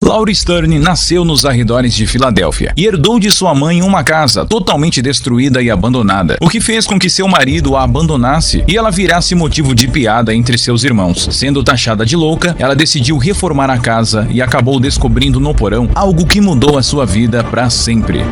Laura Stern nasceu nos arredores de Filadélfia e herdou de sua mãe uma casa totalmente destruída e abandonada, o que fez com que seu marido a abandonasse e ela virasse motivo de piada entre seus irmãos. Sendo taxada de louca, ela decidiu reformar a casa e acabou descobrindo no porão algo que mudou a sua vida para sempre.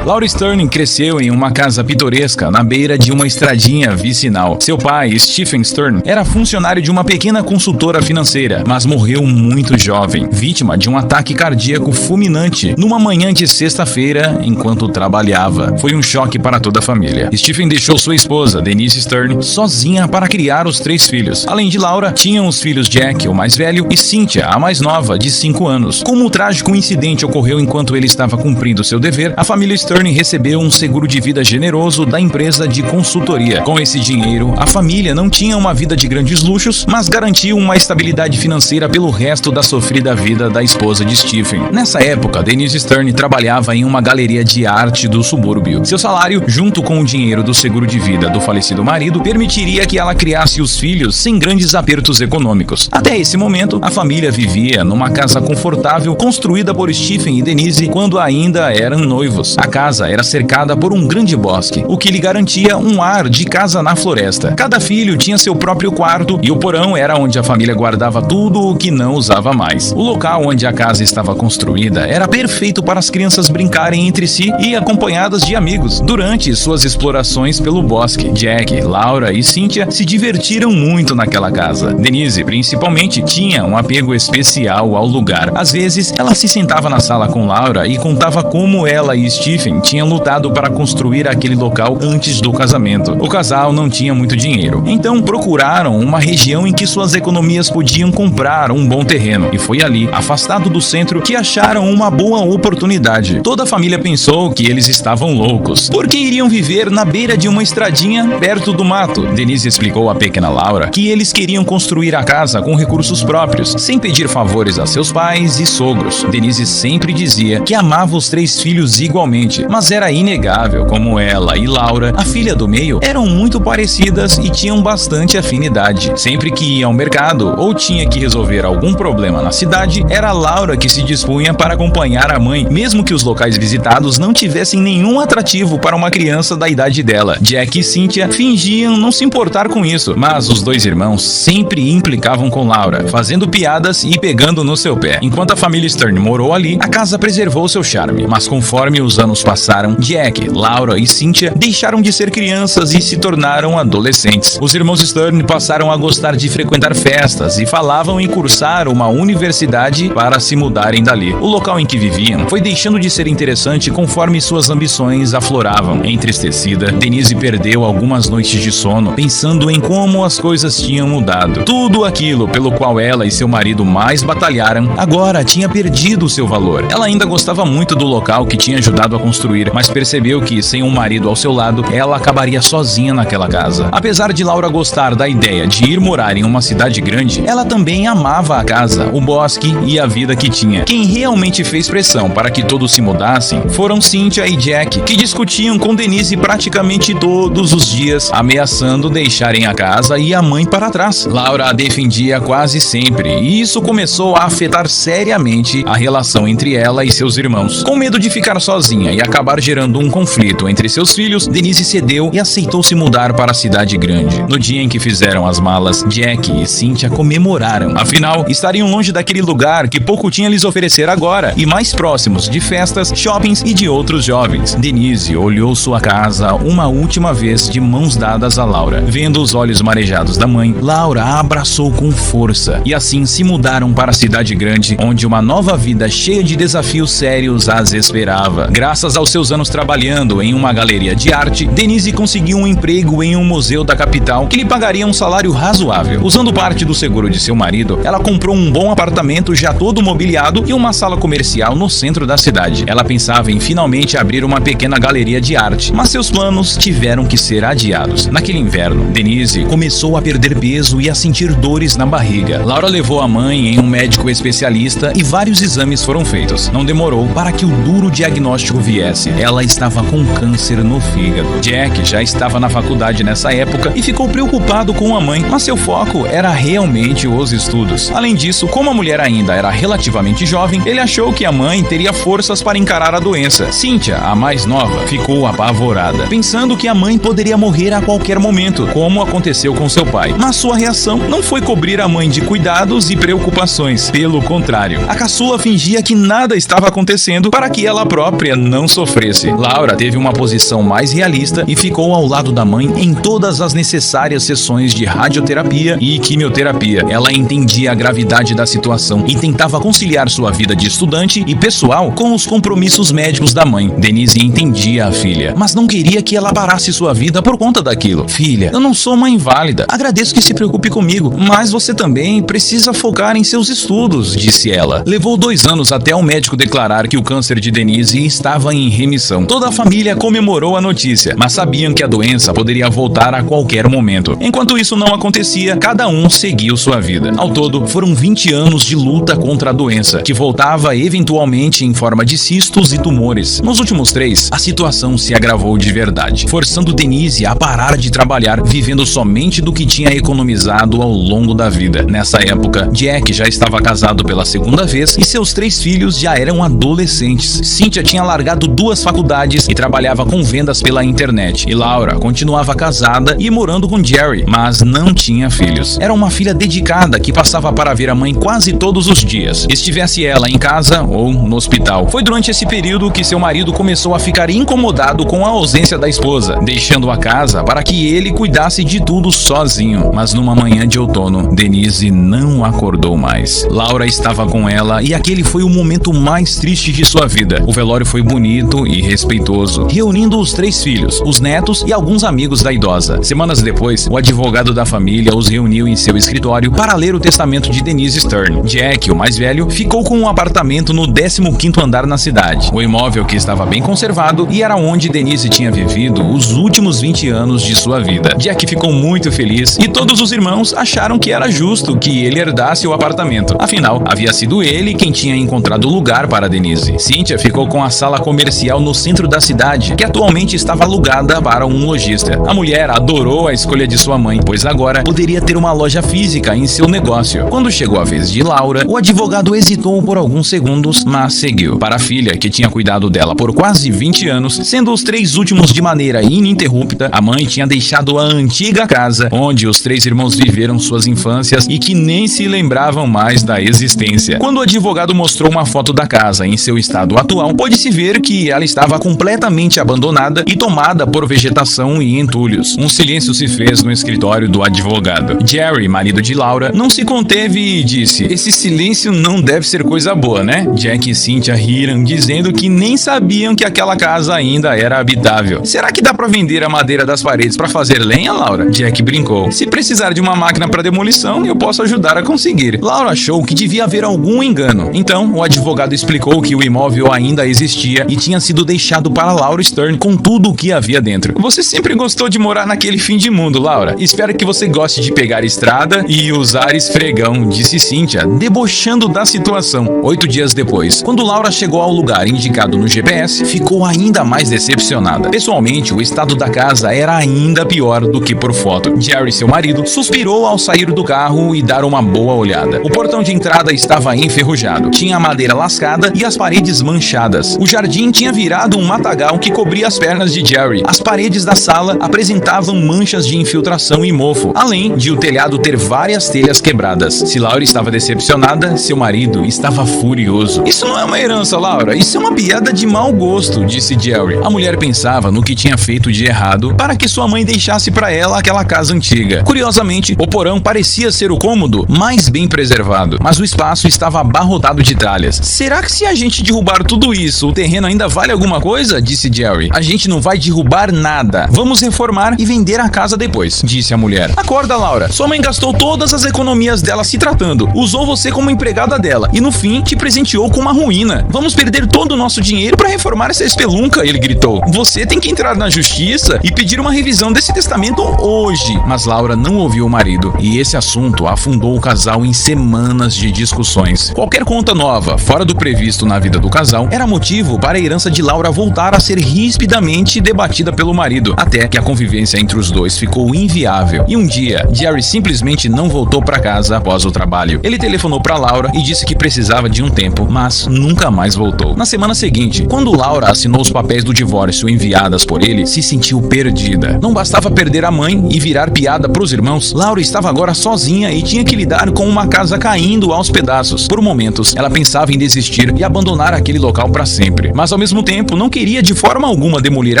Laura Stern cresceu em uma casa pitoresca na beira de uma estradinha vicinal. Seu pai, Stephen Stern, era funcionário de uma pequena consultora financeira, mas morreu muito jovem, vítima de um ataque cardíaco fulminante numa manhã de sexta-feira enquanto trabalhava. Foi um choque para toda a família. Stephen deixou sua esposa, Denise Stern, sozinha para criar os 3 filhos. Além de Laura, tinham os filhos Jack, o mais velho, e Cynthia, a mais nova, de 5 anos. Como o trágico incidente ocorreu enquanto ele estava cumprindo seu dever, a família Stern recebeu um seguro de vida generoso da empresa de consultoria. Com esse dinheiro, a família não tinha uma vida de grandes luxos, mas garantiu uma estabilidade financeira pelo resto da sofrida vida da esposa de Stephen. Nessa época, Denise Stern trabalhava em uma galeria de arte do subúrbio. Seu salário, junto com o dinheiro do seguro de vida do falecido marido, permitiria que ela criasse os filhos sem grandes apertos econômicos. Até esse momento, a família vivia numa casa confortável construída por Stephen e Denise quando ainda eram noivos. A casa era cercada por um grande bosque, o que lhe garantia um ar de casa na floresta. Cada filho tinha seu próprio quarto e o porão era onde a família guardava tudo o que não usava mais. O local onde a casa estava construída era perfeito para as crianças brincarem entre si e acompanhadas de amigos. Durante suas explorações pelo bosque, Jack, Laura e Cynthia se divertiram muito naquela casa. Denise, principalmente, tinha um apego especial ao lugar. Às vezes, ela se sentava na sala com Laura e contava como ela e Stephen tinham lutado para construir aquele local antes do casamento. O casal não tinha muito dinheiro, então procuraram uma região em que suas economias podiam comprar um bom terreno, e foi ali, afastado do centro, que acharam uma boa oportunidade. Toda a família pensou que eles estavam loucos, porque iriam viver na beira de uma estradinha perto do mato. Denise explicou à pequena Laura que eles queriam construir a casa com recursos próprios, sem pedir favores a seus pais e sogros. Denise sempre dizia que amava os 3 filhos igualmente, mas era inegável como ela e Laura, a filha do meio, eram muito parecidas e tinham bastante afinidade. Sempre que ia ao mercado ou tinha que resolver algum problema na cidade, era Laura que se dispunha para acompanhar a mãe, mesmo que os locais visitados não tivessem nenhum atrativo para uma criança da idade dela. Jack e Cynthia fingiam não se importar com isso, mas os 2 irmãos sempre implicavam com Laura, fazendo piadas e pegando no seu pé. Enquanto a família Stern morou ali, a casa preservou seu charme, mas conforme os anos passaram, Jack, Laura e Cynthia deixaram de ser crianças e se tornaram adolescentes. Os irmãos Stern passaram a gostar de frequentar festas e falavam em cursar uma universidade para se mudarem dali. O local em que viviam foi deixando de ser interessante conforme suas ambições afloravam. Entristecida, Denise perdeu algumas noites de sono pensando em como as coisas tinham mudado. Tudo aquilo pelo qual ela e seu marido mais batalharam agora tinha perdido seu valor. Ela ainda gostava muito do local que tinha ajudado a construir, mas percebeu que, sem um marido ao seu lado, ela acabaria sozinha naquela casa. Apesar de Laura gostar da ideia de ir morar em uma cidade grande, ela também amava a casa, o bosque e a vida que tinha. Quem realmente fez pressão para que todos se mudassem foram Cynthia e Jack, que discutiam com Denise praticamente todos os dias, ameaçando deixarem a casa e a mãe para trás. Laura a defendia quase sempre, e isso começou a afetar seriamente a relação entre ela e seus irmãos. Com medo de ficar sozinha e acabar gerando um conflito entre seus filhos, Denise cedeu e aceitou se mudar para a cidade grande. No dia em que fizeram as malas, Jack e Cynthia comemoraram. Afinal, estariam longe daquele lugar que pouco tinha a lhes oferecer agora e mais próximos de festas, shoppings e de outros jovens. Denise olhou sua casa uma última vez de mãos dadas a Laura. Vendo os olhos marejados da mãe, Laura a abraçou com força e assim se mudaram para a cidade grande, onde uma nova vida cheia de desafios sérios as esperava. Graças aos seus anos trabalhando em uma galeria de arte, Denise conseguiu um emprego em um museu da capital que lhe pagaria um salário razoável. Usando parte do seguro de seu marido, ela comprou um bom apartamento já todo mobiliado e uma sala comercial no centro da cidade. Ela pensava em finalmente abrir uma pequena galeria de arte, mas seus planos tiveram que ser adiados. Naquele inverno, Denise começou a perder peso e a sentir dores na barriga. Laura levou a mãe em um médico especialista e vários exames foram feitos. Não demorou para que o duro diagnóstico viesse. GPS. Ela estava com câncer no fígado. Jack já estava na faculdade nessa época e ficou preocupado com a mãe, mas seu foco era realmente os estudos. Além disso, como a mulher ainda era relativamente jovem, ele achou que a mãe teria forças para encarar a doença. Cynthia, a mais nova, ficou apavorada, pensando que a mãe poderia morrer a qualquer momento, como aconteceu com seu pai. Mas sua reação não foi cobrir a mãe de cuidados e preocupações. Pelo contrário, a caçula fingia que nada estava acontecendo para que ela própria não sofresse. Laura teve uma posição mais realista e ficou ao lado da mãe em todas as necessárias sessões de radioterapia e quimioterapia. Ela entendia a gravidade da situação e tentava conciliar sua vida de estudante e pessoal com os compromissos médicos da mãe. Denise entendia a filha, mas não queria que ela parasse sua vida por conta daquilo. Filha, eu não sou uma inválida. Agradeço que se preocupe comigo, mas você também precisa focar em seus estudos, disse ela. Levou 2 anos até o médico declarar que o câncer de Denise estava em remissão. Toda a família comemorou a notícia, mas sabiam que a doença poderia voltar a qualquer momento. Enquanto isso não acontecia, cada um seguiu sua vida. Ao todo, foram 20 anos de luta contra a doença, que voltava eventualmente em forma de cistos e tumores. Nos últimos 3, a situação se agravou de verdade, forçando Denise a parar de trabalhar, vivendo somente do que tinha economizado ao longo da vida. Nessa época, Jack já estava casado pela segunda vez e seus 3 filhos já eram adolescentes. Cynthia tinha largado 2 faculdades e trabalhava com vendas pela internet. E Laura continuava casada e morando com Jerry, mas não tinha filhos. Era uma filha dedicada que passava para ver a mãe quase todos os dias, estivesse ela em casa ou no hospital. Foi durante esse período que seu marido começou a ficar incomodado com a ausência da esposa, deixando a casa para que ele cuidasse de tudo sozinho. Mas numa manhã de outono, Denise não acordou mais. Laura estava com ela e aquele foi o momento mais triste de sua vida. O velório foi bonito e respeitoso, reunindo os 3 filhos, os netos e alguns amigos da idosa. Semanas depois, o advogado da família os reuniu em seu escritório para ler o testamento de Denise Stern. Jack, o mais velho, ficou com um apartamento no 15º andar na cidade. O imóvel que estava bem conservado e era onde Denise tinha vivido os últimos 20 anos de sua vida. Jack ficou muito feliz e todos os irmãos acharam que era justo que ele herdasse o apartamento. Afinal, havia sido ele quem tinha encontrado o lugar para Denise. Cynthia ficou com a sala comercial no centro da cidade, que atualmente estava alugada para um lojista. A mulher adorou a escolha de sua mãe, pois agora poderia ter uma loja física em seu negócio. Quando chegou a vez de Laura, o advogado hesitou por alguns segundos, mas seguiu. Para a filha, que tinha cuidado dela por quase 20 anos, sendo os 3 últimos de maneira ininterrupta, a mãe tinha deixado a antiga casa, onde os 3 irmãos viveram suas infâncias e que nem se lembravam mais da existência. Quando o advogado mostrou uma foto da casa em seu estado atual, pôde-se ver que ela estava completamente abandonada e tomada por vegetação e entulhos. Um silêncio se fez no escritório do advogado. Jerry, marido de Laura, não se conteve e disse: "Esse silêncio não deve ser coisa boa, né?" Jack e Cynthia riram, dizendo que nem sabiam que aquela casa ainda era habitável. "Será que dá pra vender a madeira das paredes para fazer lenha, Laura?" Jack brincou. "Se precisar de uma máquina para demolição, eu posso ajudar a conseguir." Laura achou que devia haver algum engano. Então, o advogado explicou que o imóvel ainda existia e tinha sido deixado para Laura Stern com tudo o que havia dentro. "Você sempre gostou de morar naquele fim de mundo, Laura. Espero que você goste de pegar estrada e usar esfregão", disse Cynthia, debochando da situação. 8 dias depois, quando Laura chegou ao lugar indicado no GPS, ficou ainda mais decepcionada. Pessoalmente, o estado da casa era ainda pior do que por foto. Jerry, seu marido, suspirou ao sair do carro e dar uma boa olhada. O portão de entrada estava enferrujado, tinha a madeira lascada e as paredes manchadas. O jardim tinha virado um matagal que cobria as pernas de Jerry. As paredes da sala apresentavam manchas de infiltração e mofo, além de o telhado ter várias telhas quebradas. Se Laura estava decepcionada, seu marido estava furioso. "Isso não é uma herança, Laura. Isso é uma piada de mau gosto", disse Jerry. A mulher pensava no que tinha feito de errado para que sua mãe deixasse para ela aquela casa antiga. Curiosamente, o porão parecia ser o cômodo mais bem preservado, mas o espaço estava abarrotado de tralhas. "Será que se a gente derrubar tudo isso, o terreno ainda vale alguma coisa?", disse Jerry. "A gente não vai derrubar nada. Vamos reformar e vender a casa depois", disse a mulher. "Acorda, Laura. Sua mãe gastou todas as economias dela se tratando, usou você como empregada dela e no fim te presenteou com uma ruína. Vamos perder todo o nosso dinheiro para reformar essa espelunca", ele gritou. "Você tem que entrar na justiça e pedir uma revisão desse testamento hoje." Mas Laura não ouviu o marido e esse assunto afundou o casal em semanas de discussões. Qualquer conta nova, fora do previsto na vida do casal, era motivo para a esperança de Laura voltar a ser rispidamente debatida pelo marido, até que a convivência entre os dois ficou inviável. E um dia, Jerry simplesmente não voltou para casa após o trabalho. Ele telefonou para Laura e disse que precisava de um tempo, mas nunca mais voltou. Na semana seguinte, quando Laura assinou os papéis do divórcio enviadas por ele, se sentiu perdida. Não bastava perder a mãe e virar piada pros irmãos, Laura estava agora sozinha e tinha que lidar com uma casa caindo aos pedaços. Por momentos, ela pensava em desistir e abandonar aquele local para sempre, mas ao mesmo tempo não queria de forma alguma demolir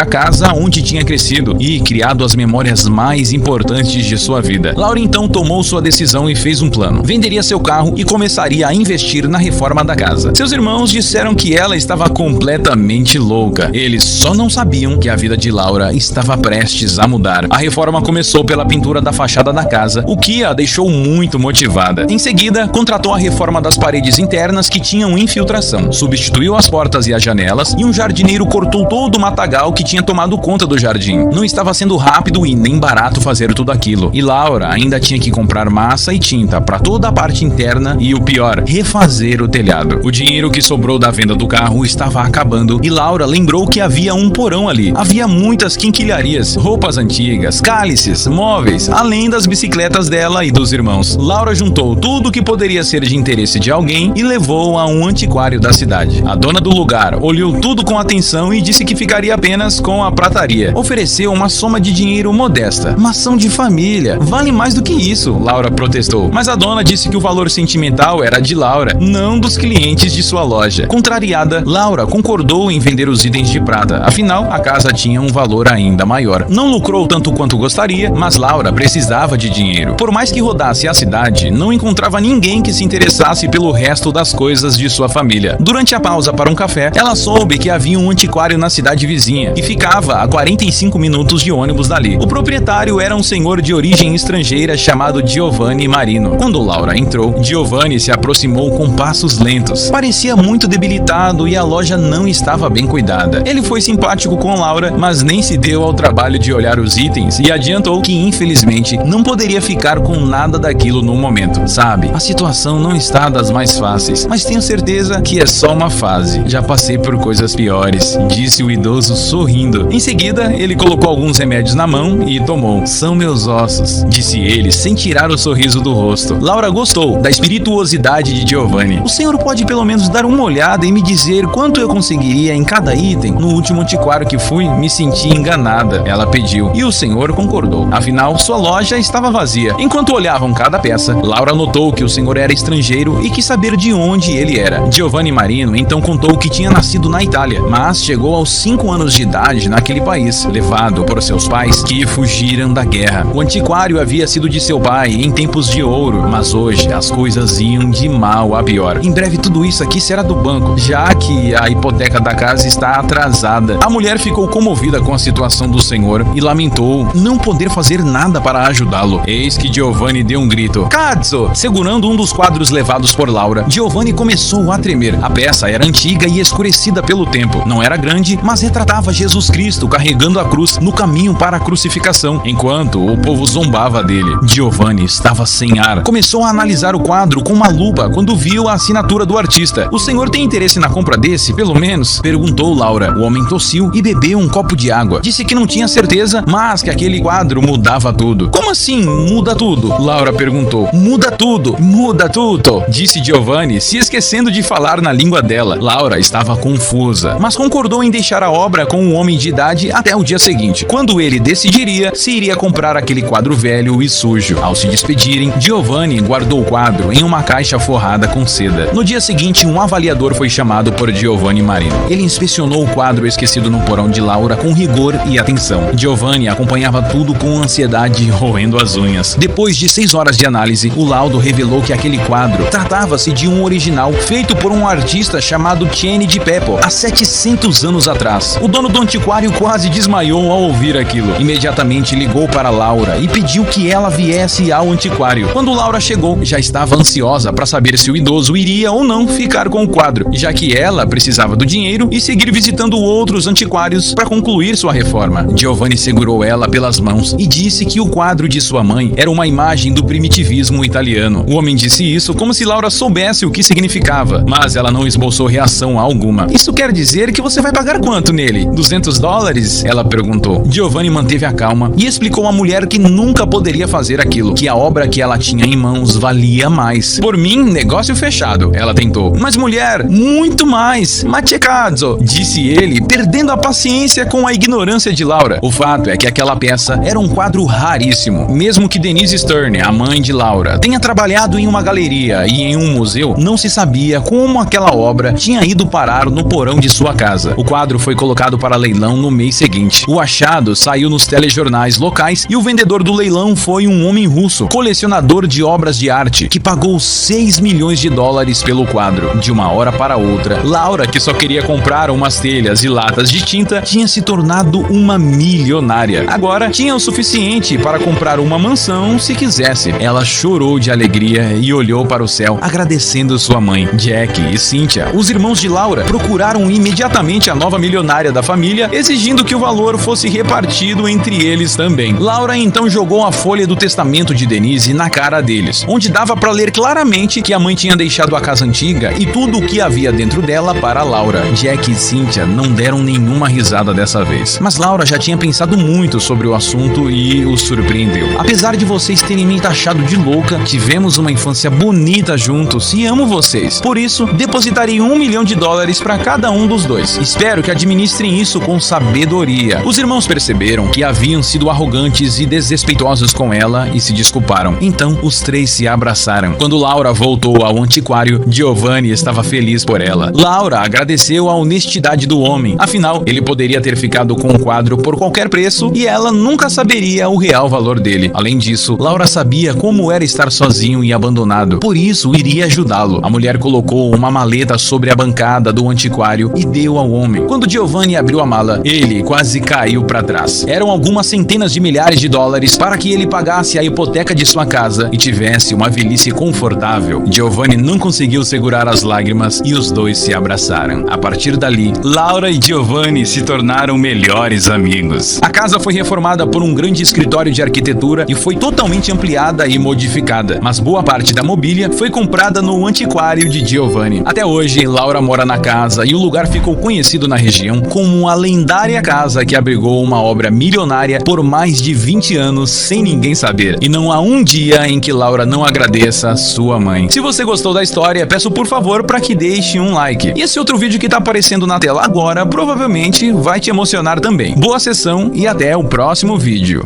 a casa onde tinha crescido e criado as memórias mais importantes de sua vida. Laura então tomou sua decisão e fez um plano. Venderia seu carro e começaria a investir na reforma da casa. Seus irmãos disseram que ela estava completamente louca. Eles só não sabiam que a vida de Laura estava prestes a mudar. A reforma começou pela pintura da fachada da casa, o que a deixou muito motivada. Em seguida, contratou a reforma das paredes internas que tinham infiltração, substituiu as portas e as janelas e um jardineiro cortou todo o matagal que tinha tomado conta do jardim. Não estava sendo rápido e nem barato fazer tudo aquilo. E Laura ainda tinha que comprar massa e tinta para toda a parte interna e, o pior, refazer o telhado. O dinheiro que sobrou da venda do carro estava acabando e Laura lembrou que havia um porão ali. Havia muitas quinquilharias, roupas antigas, cálices, móveis, além das bicicletas dela e dos irmãos. Laura juntou tudo que poderia ser de interesse de alguém e levou a um antiquário da cidade. A dona do lugar olhou tudo com atenção e disse que ficaria apenas com a prataria. Ofereceu uma soma de dinheiro modesta. Uma ação de família. Vale mais do que isso, Laura protestou. Mas a dona disse que o valor sentimental era de Laura, não dos clientes de sua loja. Contrariada, Laura concordou em vender os itens de prata. Afinal, a casa tinha um valor ainda maior. Não lucrou tanto quanto gostaria, mas Laura precisava de dinheiro. Por mais que rodasse a cidade, não encontrava ninguém que se interessasse pelo resto das coisas de sua família. Durante a pausa para um café, ela soube que havia um antiquário na cidade vizinha e ficava a 45 minutos de ônibus dali. O proprietário era um senhor de origem estrangeira chamado Giovanni Marino. Quando Laura entrou, Giovanni se aproximou com passos lentos. Parecia muito debilitado e a loja não estava bem cuidada. Ele foi simpático com Laura, mas nem se deu ao trabalho de olhar os itens e adiantou que, infelizmente, não poderia ficar com nada daquilo no momento. Sabe, a situação não está das mais fáceis, mas tenho certeza que é só uma fase. Já passei por coisas piores, disse o idoso sorrindo. Em seguida, ele colocou alguns remédios na mão e tomou. São meus ossos, disse ele, sem tirar o sorriso do rosto. Laura gostou da espirituosidade de Giovanni. O senhor pode pelo menos dar uma olhada e me dizer quanto eu conseguiria em cada item? No último antiquário que fui, me senti enganada, ela pediu. E o senhor concordou. Afinal, sua loja estava vazia. Enquanto olhavam cada peça, Laura notou que o senhor era estrangeiro e quis saber de onde ele era. Giovanni Marino então contou que tinha nascido na Itália, mas chegou aos 5 anos de idade naquele país, levado por seus pais que fugiram da guerra. O antiquário havia sido de seu pai em tempos de ouro, mas hoje as coisas iam de mal a pior. Em breve tudo isso aqui será do banco, já que a hipoteca da casa está atrasada. A mulher ficou comovida com a situação do senhor e lamentou não poder fazer nada para ajudá-lo. Eis que Giovanni deu um grito. Cazzo! Segurando um dos quadros levados por Laura, Giovanni começou a tremer. A peça era antiga e escurecida pelo tempo. Não era grande, mas retratava Jesus Cristo carregando a cruz no caminho para a crucificação, enquanto o povo zombava dele. Giovanni estava sem ar. Começou a analisar o quadro com uma lupa quando viu a assinatura do artista. O senhor tem interesse na compra desse, pelo menos? Perguntou Laura. O homem tossiu e bebeu um copo de água. Disse que não tinha certeza, mas que aquele quadro mudava tudo. Como assim muda tudo? Laura perguntou. Muda tudo, disse Giovanni, se esquecendo de falar na língua dela. Laura estava confusa, mas concordou em deixar a obra com um homem de idade até o dia seguinte, quando ele decidiria se iria comprar aquele quadro velho e sujo. Ao se despedirem, Giovanni guardou o quadro em uma caixa forrada com seda. No dia seguinte, um avaliador foi chamado por Giovanni Marino. Ele inspecionou o quadro esquecido no porão de Laura com rigor e atenção. Giovanni acompanhava tudo com ansiedade, roendo as unhas. Depois de 6 horas de análise, o laudo revelou que aquele quadro tratava-se de um original feito por um artista chamado Ceni di Beppo há 700 anos atrás. O dono do antiquário quase desmaiou ao ouvir aquilo. Imediatamente ligou para Laura e pediu que ela viesse ao antiquário. Quando Laura chegou, já estava ansiosa para saber se o idoso iria ou não ficar com o quadro, já que ela precisava do dinheiro e seguir visitando outros antiquários para concluir sua reforma. Giovanni segurou ela pelas mãos e disse que o quadro de sua mãe era uma imagem do primitivismo italiano. O homem disse isso como se Laura soubesse o que significava, mas ela não esboçou reação alguma. Isso quer quer dizer que você vai pagar quanto nele? 200 dólares? Ela perguntou. Giovanni manteve a calma e explicou à mulher que nunca poderia fazer aquilo, que a obra que ela tinha em mãos valia mais. Por mim, negócio fechado, ela tentou. Mas mulher, muito mais. Machecazzo, disse ele, perdendo a paciência com a ignorância de Laura. O fato é que aquela peça era um quadro raríssimo. Mesmo que Denise Stern, a mãe de Laura, tenha trabalhado em uma galeria e em um museu, não se sabia como aquela obra tinha ido parar no porão de sua casa. O quadro foi colocado para leilão no mês seguinte. O achado saiu nos telejornais locais e o vendedor do leilão foi um homem russo, colecionador de obras de arte, que pagou 6 milhões de dólares pelo quadro. De uma hora para outra, Laura, que só queria comprar umas telhas e latas de tinta, tinha se tornado uma milionária. Agora tinha o suficiente para comprar uma mansão se quisesse. Ela chorou de alegria e olhou para o céu, agradecendo sua mãe. Jack e Cynthia, os irmãos de Laura, procuraram imediatamente a nova milionária da família, exigindo que o valor fosse repartido entre eles também. Laura então jogou a folha do testamento de Denise na cara deles, onde dava para ler claramente que a mãe tinha deixado a casa antiga e tudo o que havia dentro dela para Laura. Jack e Cynthia não deram nenhuma risada dessa vez, mas Laura já tinha pensado muito sobre o assunto e os surpreendeu. Apesar de vocês terem me taxado de louca, tivemos uma infância bonita juntos e amo vocês. Por isso, depositarei 1 milhão de dólares para cada um dos dois. Espero que administrem isso com sabedoria. Os irmãos perceberam que haviam sido arrogantes e desrespeitosos com ela e se desculparam. Então, os três se abraçaram. Quando Laura voltou ao antiquário, Giovanni estava feliz por ela. Laura agradeceu a honestidade do homem. Afinal, ele poderia ter ficado com o quadro por qualquer preço e ela nunca saberia o real valor dele. Além disso, Laura sabia como era estar sozinho e abandonado. Por isso, iria ajudá-lo. A mulher colocou uma maleta sobre a bancada do antiquário e deu ao homem. Quando Giovanni abriu a mala, ele quase caiu para trás. Eram algumas centenas de milhares de dólares para que ele pagasse a hipoteca de sua casa e tivesse uma velhice confortável. Giovanni não conseguiu segurar as lágrimas e os dois se abraçaram. A partir dali, Laura e Giovanni se tornaram melhores amigos. A casa foi reformada por um grande escritório de arquitetura e foi totalmente ampliada e modificada, mas boa parte da mobília foi comprada no antiquário de Giovanni. Até hoje, Laura mora na casa e o lugar ficou conhecido na região como a lendária casa que abrigou uma obra milionária por mais de 20 anos sem ninguém saber. E não há um dia em que Laura não agradeça sua mãe. Se você gostou da história, peço por favor para que deixe um like. E esse outro vídeo que tá aparecendo na tela agora provavelmente vai te emocionar também. Boa sessão e até o próximo vídeo.